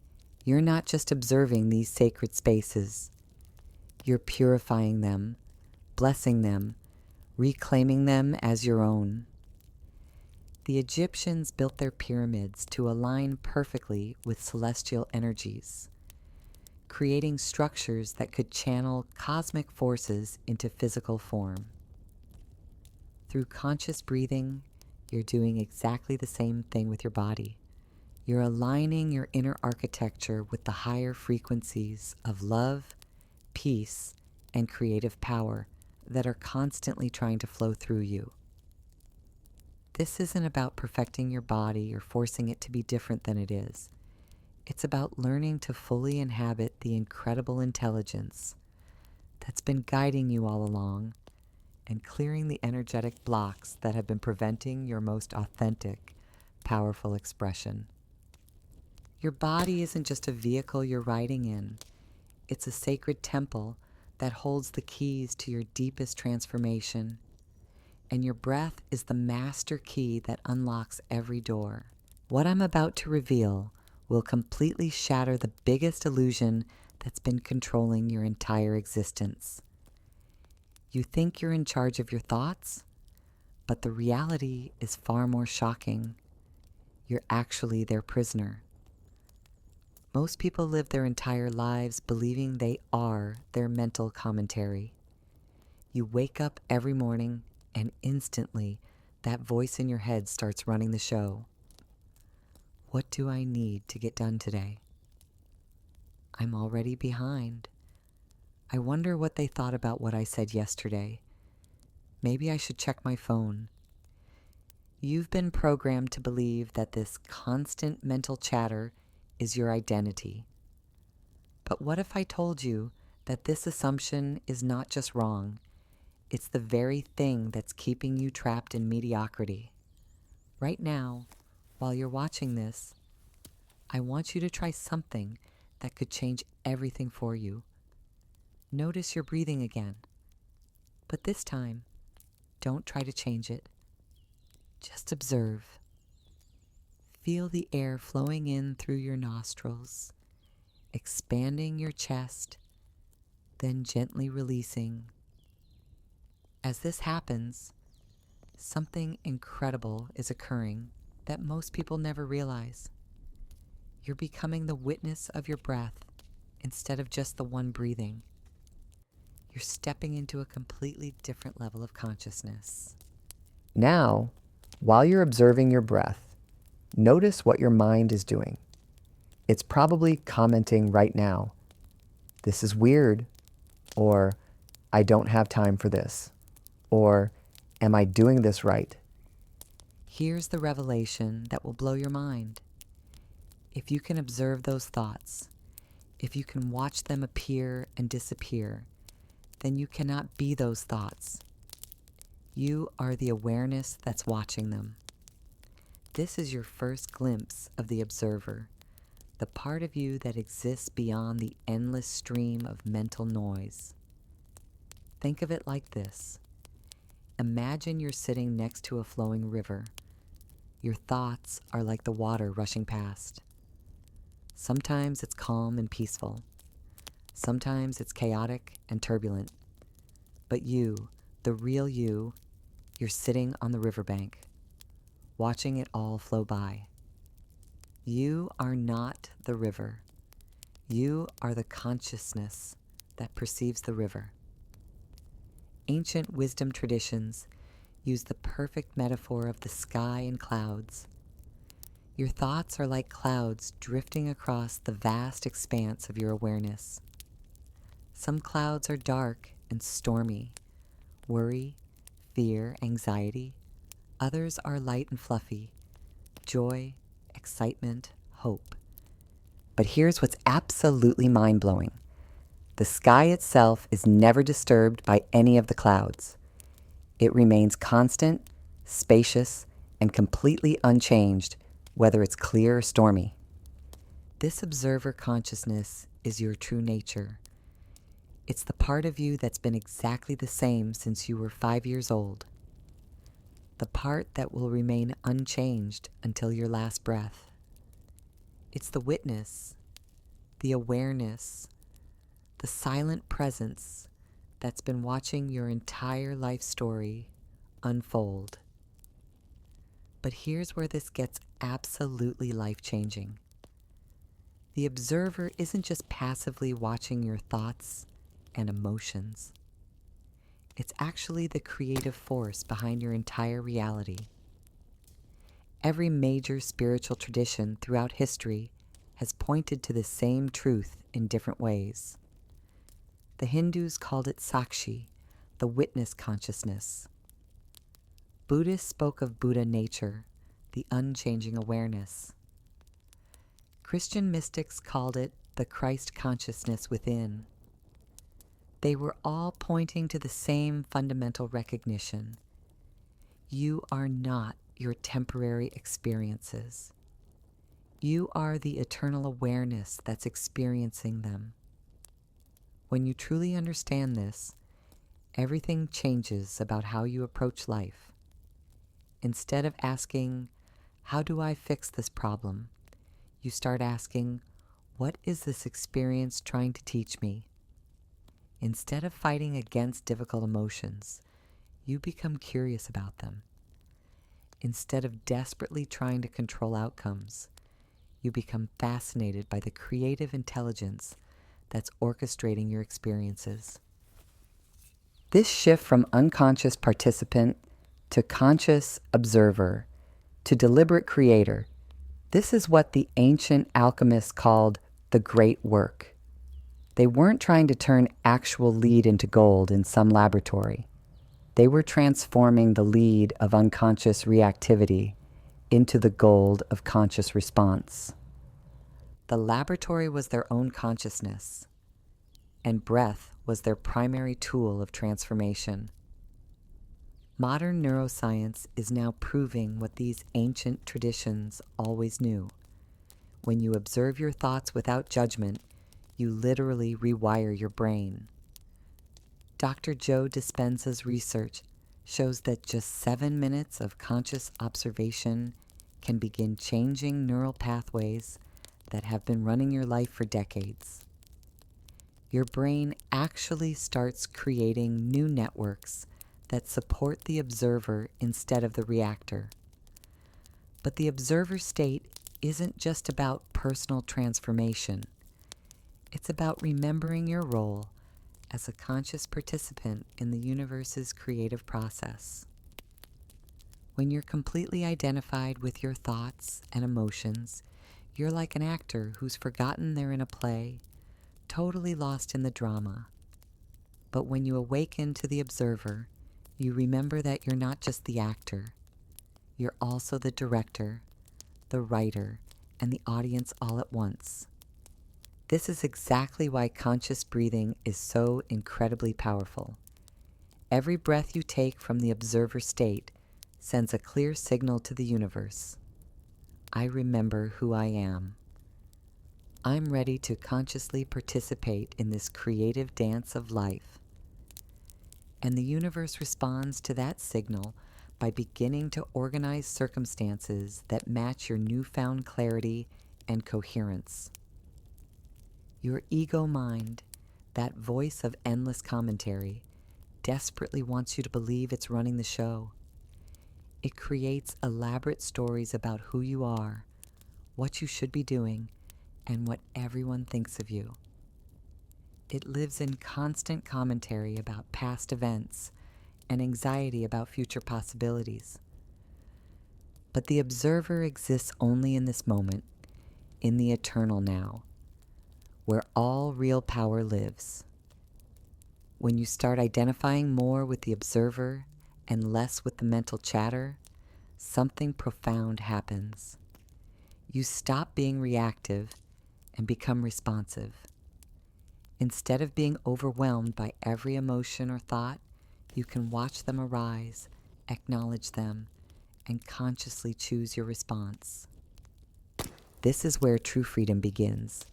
you're not just observing these sacred spaces. You're purifying them, blessing them, reclaiming them as your own. The Egyptians built their pyramids to align perfectly with celestial energies, creating structures that could channel cosmic forces into physical form. Through conscious breathing, you're doing exactly the same thing with your body. You're aligning your inner architecture with the higher frequencies of love, peace, and creative power that are constantly trying to flow through you. This isn't about perfecting your body or forcing it to be different than it is. It's about learning to fully inhabit the incredible intelligence that's been guiding you all along and clearing the energetic blocks that have been preventing your most authentic, powerful expression. Your body isn't just a vehicle you're riding in. It's a sacred temple that holds the keys to your deepest transformation. And your breath is the master key that unlocks every door. What I'm about to reveal will completely shatter the biggest illusion that's been controlling your entire existence. You think you're in charge of your thoughts, but the reality is far more shocking. You're actually their prisoner. Most people live their entire lives believing they are their mental commentary. You wake up every morning and instantly that voice in your head starts running the show. What do I need to get done today? I'm already behind. I wonder what they thought about what I said yesterday. Maybe I should check my phone. You've been programmed to believe that this constant mental chatter is your identity. But what if I told you that this assumption is not just wrong, it's the very thing that's keeping you trapped in mediocrity? Right now, while you're watching this, I want you to try something that could change everything for you. Notice your breathing again. But this time, don't try to change it. Just observe. Feel the air flowing in through your nostrils, expanding your chest, then gently releasing. As this happens, something incredible is occurring that most people never realize. You're becoming the witness of your breath instead of just the one breathing. You're stepping into a completely different level of consciousness. Now, while you're observing your breath, notice what your mind is doing. It's probably commenting right now, "This is weird," or "I don't have time for this," or "Am I doing this right?" Here's the revelation that will blow your mind. If you can observe those thoughts, if you can watch them appear and disappear, then you cannot be those thoughts. You are the awareness that's watching them. This is your first glimpse of the observer, the part of you that exists beyond the endless stream of mental noise. Think of it like this. Imagine you're sitting next to a flowing river. Your thoughts are like the water rushing past. Sometimes it's calm and peaceful. Sometimes it's chaotic and turbulent. But you, the real you, you're sitting on the riverbank, watching it all flow by. You are not the river. You are the consciousness that perceives the river. Ancient wisdom traditions use the perfect metaphor of the sky and clouds. Your thoughts are like clouds drifting across the vast expanse of your awareness. Some clouds are dark and stormy, worry, fear, anxiety. Others are light and fluffy, joy, excitement, hope. But here's what's absolutely mind-blowing. The sky itself is never disturbed by any of the clouds. It remains constant, spacious, and completely unchanged, whether it's clear or stormy. This observer consciousness is your true nature. It's the part of you that's been exactly the same since you were 5 years old. The part that will remain unchanged until your last breath. It's the witness, the awareness, the silent presence that's been watching your entire life story unfold. But here's where this gets absolutely life-changing. The observer isn't just passively watching your thoughts and emotions. It's actually the creative force behind your entire reality. Every major spiritual tradition throughout history has pointed to the same truth in different ways. The Hindus called it Sakshi, the witness consciousness. Buddhists spoke of Buddha nature, the unchanging awareness. Christian mystics called it the Christ consciousness within. They were all pointing to the same fundamental recognition. You are not your temporary experiences. You are the eternal awareness that's experiencing them. When you truly understand this, everything changes about how you approach life. Instead of asking, how do I fix this problem? You start asking, what is this experience trying to teach me? Instead of fighting against difficult emotions, you become curious about them. Instead of desperately trying to control outcomes, you become fascinated by the creative intelligence that's orchestrating your experiences. This shift from unconscious participant to conscious observer to deliberate creator, this is what the ancient alchemists called the great work. They weren't trying to turn actual lead into gold in some laboratory. They were transforming the lead of unconscious reactivity into the gold of conscious response. The laboratory was their own consciousness, and breath was their primary tool of transformation. Modern neuroscience is now proving what these ancient traditions always knew. When you observe your thoughts without judgment, you literally rewire your brain. Dr. Joe Dispenza's research shows that just 7 minutes of conscious observation can begin changing neural pathways that have been running your life for decades. Your brain actually starts creating new networks that support the observer instead of the reactor. But the observer state isn't just about personal transformation. It's about remembering your role as a conscious participant in the universe's creative process. When you're completely identified with your thoughts and emotions, you're like an actor who's forgotten they're in a play, totally lost in the drama. But when you awaken to the observer, you remember that you're not just the actor. You're also the director, the writer, and the audience all at once. This is exactly why conscious breathing is so incredibly powerful. Every breath you take from the observer state sends a clear signal to the universe. I remember who I am. I'm ready to consciously participate in this creative dance of life. And the universe responds to that signal by beginning to organize circumstances that match your newfound clarity and coherence. Your ego mind, that voice of endless commentary, desperately wants you to believe it's running the show. It creates elaborate stories about who you are, what you should be doing, and what everyone thinks of you. It lives in constant commentary about past events and anxiety about future possibilities. But the observer exists only in this moment, in the eternal now, where all real power lives. When you start identifying more with the observer and less with the mental chatter, something profound happens. You stop being reactive and become responsive. Instead of being overwhelmed by every emotion or thought, you can watch them arise, acknowledge them, and consciously choose your response. This is where true freedom begins.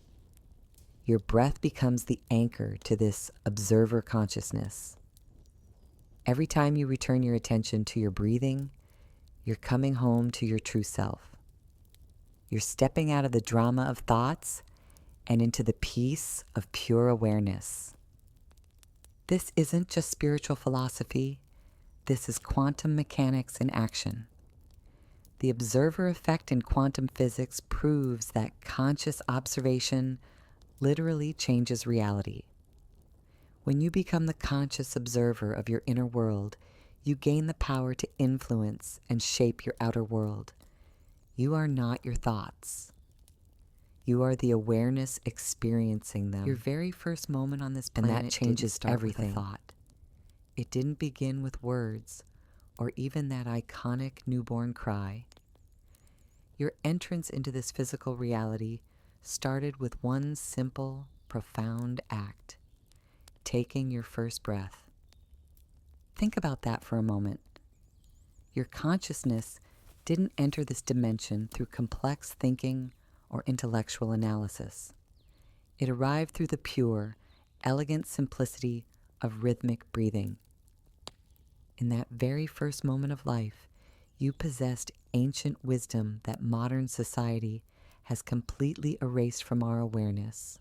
Your breath becomes the anchor to this observer consciousness. Every time you return your attention to your breathing, you're coming home to your true self. You're stepping out of the drama of thoughts and into the peace of pure awareness. This isn't just spiritual philosophy. This is quantum mechanics in action. The observer effect in quantum physics proves that conscious observation literally changes reality. When you become the conscious observer of your inner world, you gain the power to influence and shape your outer world. You are not your thoughts. You are the awareness experiencing them. Your very first moment on this planet, and that changes everything. With a thought. It didn't begin with words or even that iconic newborn cry. Your entrance into this physical reality started with one simple, profound act: taking your first breath. Think about that for a moment. Your consciousness didn't enter this dimension through complex thinking or intellectual analysis. It arrived through the pure, elegant simplicity of rhythmic breathing. In that very first moment of life, you possessed ancient wisdom that modern society has completely erased from our awareness.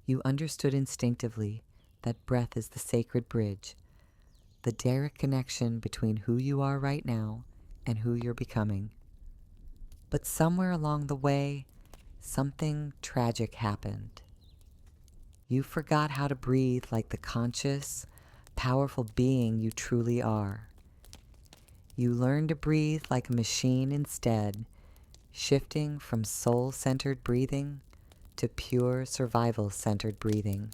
You understood instinctively that breath is the sacred bridge, the direct connection between who you are right now and who you're becoming. But somewhere along the way, something tragic happened. You forgot how to breathe like the conscious, powerful being you truly are. You learned to breathe like a machine instead, shifting from soul-centered breathing to pure survival-centered breathing.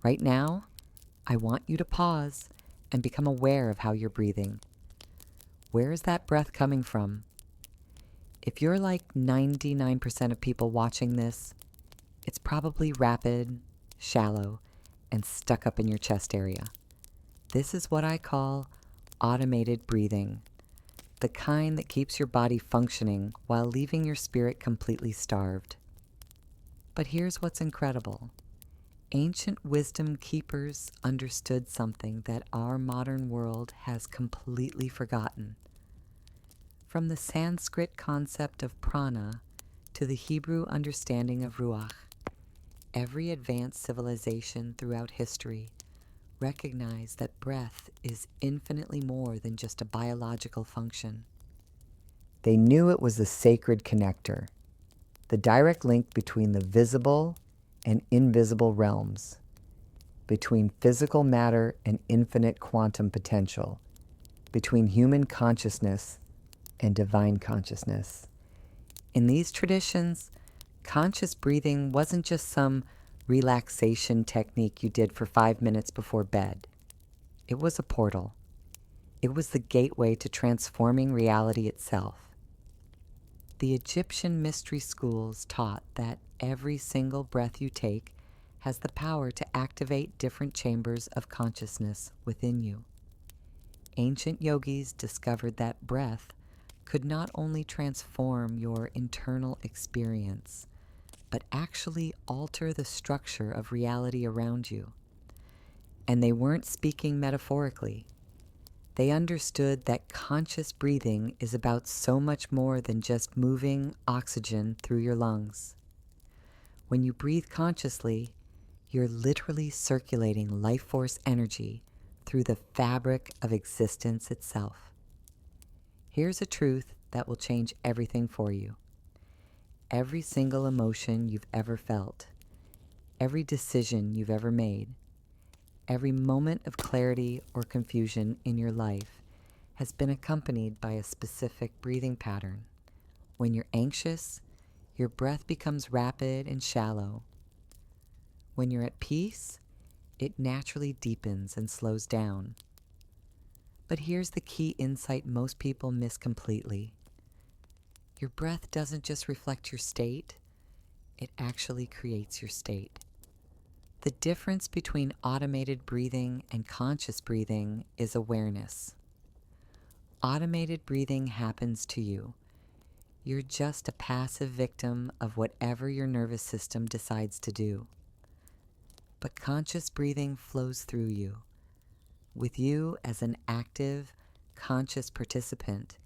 Right now, I want you to pause and become aware of how you're breathing. Where is that breath coming from? If you're like 99% of people watching this, it's probably rapid, shallow, and stuck up in your chest area. This is what I call automated breathing, the kind that keeps your body functioning while leaving your spirit completely starved. But here's what's incredible. Ancient wisdom keepers understood something that our modern world has completely forgotten. From the Sanskrit concept of prana to the Hebrew understanding of ruach, every advanced civilization throughout history recognized that breath is infinitely more than just a biological function. They knew it was the sacred connector, the direct link between the visible and invisible realms, between physical matter and infinite quantum potential, between human consciousness and divine consciousness. In these traditions, conscious breathing wasn't just some relaxation technique you did for 5 minutes before bed. It was a portal. It was the gateway to transforming reality itself. The Egyptian mystery schools taught that every single breath you take has the power to activate different chambers of consciousness within you. Ancient yogis discovered that breath could not only transform your internal experience, but actually alter the structure of reality around you. And they weren't speaking metaphorically. They understood that conscious breathing is about so much more than just moving oxygen through your lungs. When you breathe consciously, you're literally circulating life force energy through the fabric of existence itself. Here's a truth that will change everything for you. Every single emotion you've ever felt, every decision you've ever made, every moment of clarity or confusion in your life has been accompanied by a specific breathing pattern. When you're anxious, your breath becomes rapid and shallow. When you're at peace, it naturally deepens and slows down. But here's the key insight most people miss completely. Your breath doesn't just reflect your state, it actually creates your state. The difference between automated breathing and conscious breathing is awareness. Automated breathing happens to you. You're just a passive victim of whatever your nervous system decides to do. But conscious breathing flows through you, with you as an active, conscious participant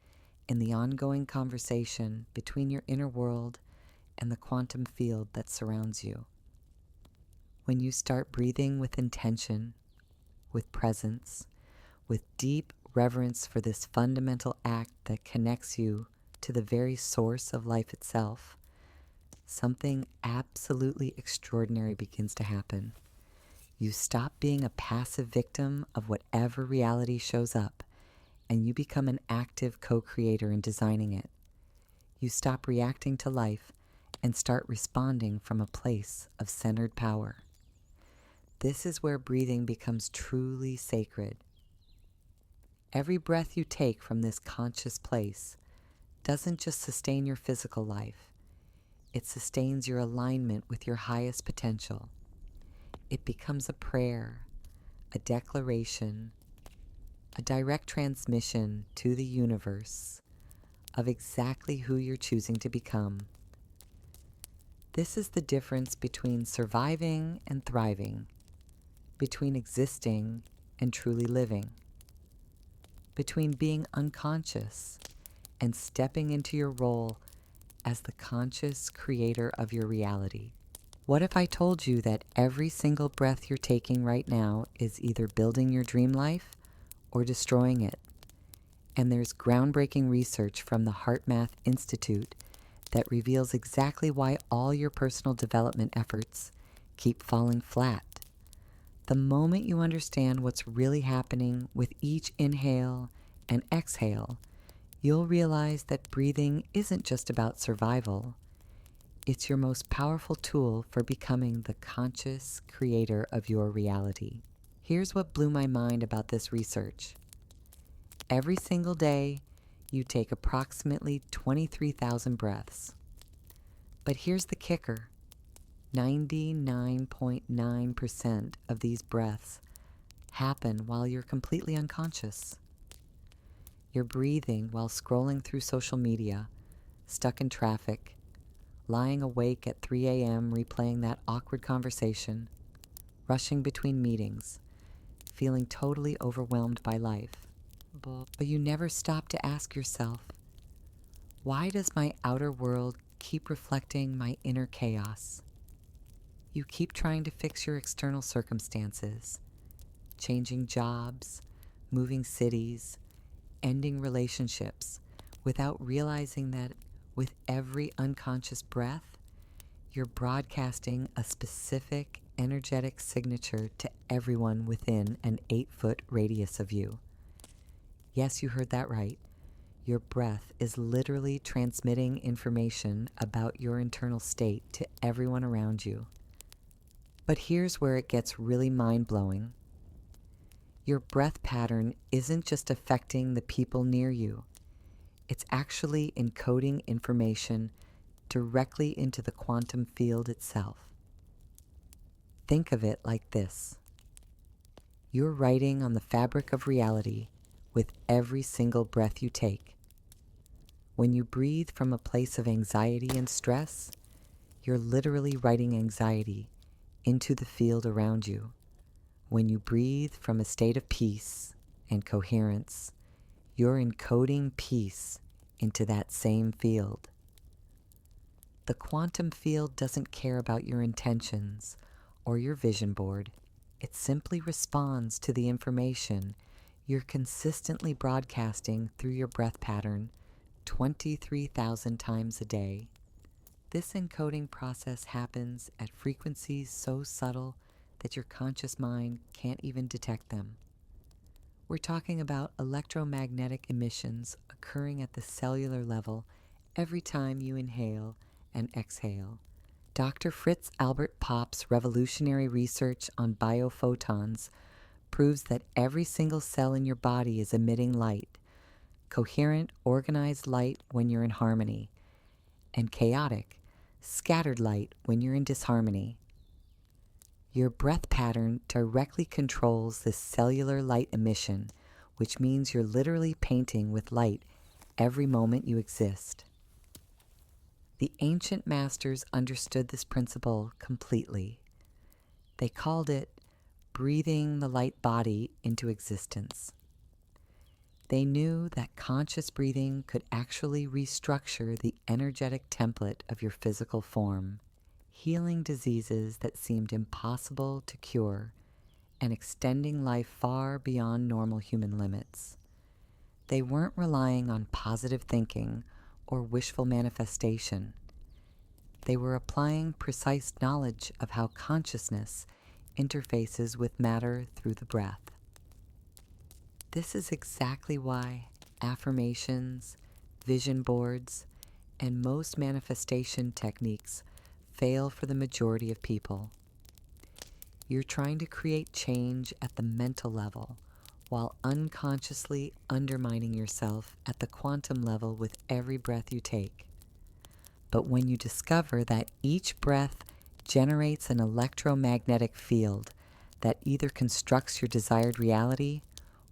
in the ongoing conversation between your inner world and the quantum field that surrounds you. When you start breathing with intention, with presence, with deep reverence for this fundamental act that connects you to the very source of life itself, something absolutely extraordinary begins to happen. You stop being a passive victim of whatever reality shows up, and you become an active co-creator in designing it. You stop reacting to life and start responding from a place of centered power. This is where breathing becomes truly sacred. Every breath you take from this conscious place doesn't just sustain your physical life, it sustains your alignment with your highest potential. It becomes a prayer, a declaration, a direct transmission to the universe of exactly who you're choosing to become. This is the difference between surviving and thriving, between existing and truly living, between being unconscious and stepping into your role as the conscious creator of your reality. What if I told you that every single breath you're taking right now is either building your dream life or destroying it? And there's groundbreaking research from the HeartMath Institute that reveals exactly why all your personal development efforts keep falling flat. The moment you understand what's really happening with each inhale and exhale, you'll realize that breathing isn't just about survival. It's your most powerful tool for becoming the conscious creator of your reality. Here's what blew my mind about this research. Every single day, you take approximately 23,000 breaths. But here's the kicker. 99.9% of these breaths happen while you're completely unconscious. You're breathing while scrolling through social media, stuck in traffic, lying awake at 3 a.m. replaying that awkward conversation, rushing between meetings, feeling totally overwhelmed by life. But you never stop to ask yourself, why does my outer world keep reflecting my inner chaos? You keep trying to fix your external circumstances, changing jobs, moving cities, ending relationships, without realizing that with every unconscious breath, you're broadcasting a specific energetic signature to everyone within an 8-foot radius of you. Yes, you heard that right. Your breath is literally transmitting information about your internal state to everyone around you. But here's where it gets really mind-blowing. Your breath pattern isn't just affecting the people near you. It's actually encoding information directly into the quantum field itself. Think of it like this. You're writing on the fabric of reality with every single breath you take. When you breathe from a place of anxiety and stress, you're literally writing anxiety into the field around you. When you breathe from a state of peace and coherence, you're encoding peace into that same field. The quantum field doesn't care about your intentions or your vision board. It simply responds to the information you're consistently broadcasting through your breath pattern 23,000 times a day. This encoding process happens at frequencies so subtle that your conscious mind can't even detect them. We're talking about electromagnetic emissions occurring at the cellular level every time you inhale and exhale. Dr. Fritz Albert Popp's revolutionary research on biophotons proves that every single cell in your body is emitting light, coherent, organized light when you're in harmony, and chaotic, scattered light when you're in disharmony. Your breath pattern directly controls this cellular light emission, which means you're literally painting with light every moment you exist. The ancient masters understood this principle completely. They called it breathing the light body into existence. They knew that conscious breathing could actually restructure the energetic template of your physical form, healing diseases that seemed impossible to cure and extending life far beyond normal human limits. They weren't relying on positive thinking or wishful manifestation. They were applying precise knowledge of how consciousness interfaces with matter through the breath. This is exactly why affirmations, vision boards, and most manifestation techniques fail for the majority of people. You're trying to create change at the mental level while unconsciously undermining yourself at the quantum level with every breath you take. But when you discover that each breath generates an electromagnetic field that either constructs your desired reality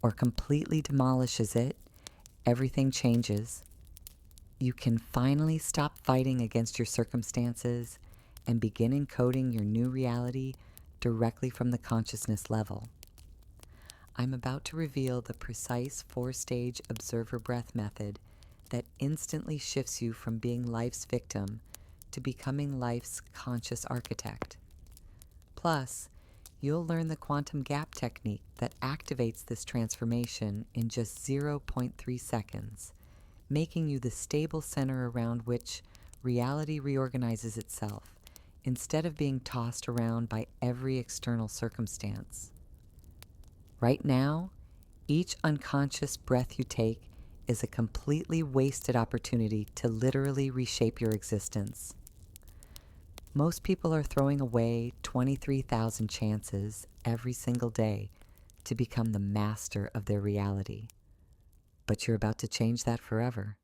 or completely demolishes it, everything changes. You can finally stop fighting against your circumstances and begin encoding your new reality directly from the consciousness level. I'm about to reveal the precise 4-stage observer breath method that instantly shifts you from being life's victim to becoming life's conscious architect. Plus, you'll learn the quantum gap technique that activates this transformation in just 0.3 seconds, making you the stable center around which reality reorganizes itself, instead of being tossed around by every external circumstance. Right now, each unconscious breath you take is a completely wasted opportunity to literally reshape your existence. Most people are throwing away 23,000 chances every single day to become the master of their reality. But you're about to change that forever.